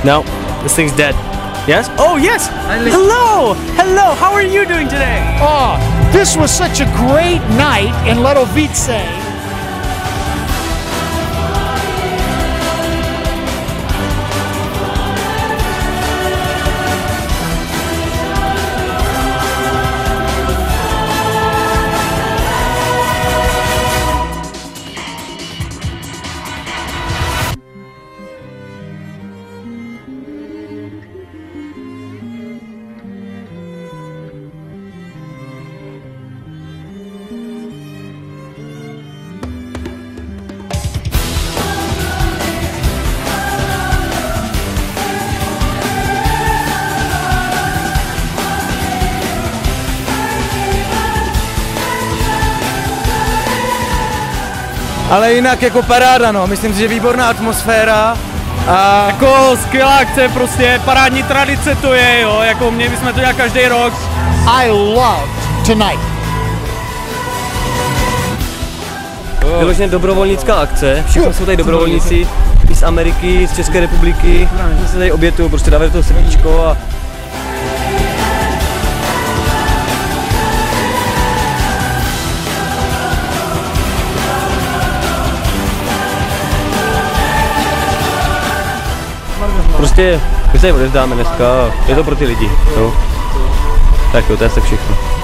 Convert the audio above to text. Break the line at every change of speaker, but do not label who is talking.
No, this thing's dead. Yes? Oh, yes! Hello! Hello! How are you doing today?
Oh, this was such a great night in Letovice.
Ale jinak jako paráda, no, myslím si, že výborná atmosféra. A
Jako skvělá akce, prostě parádní tradice to je, jo, jako měli bychom to dělat každý rok.
I loved tonight.
Vyloženě dobrovolnická akce, všichni jsou tady dobrovolníci i z Ameriky, z České republiky, všichni se tady obětují, prostě dávají to srdíčko a prostě my se jim odevzdáme dneska a je to pro ty lidi, jo. Tak jo, to je asi všechno.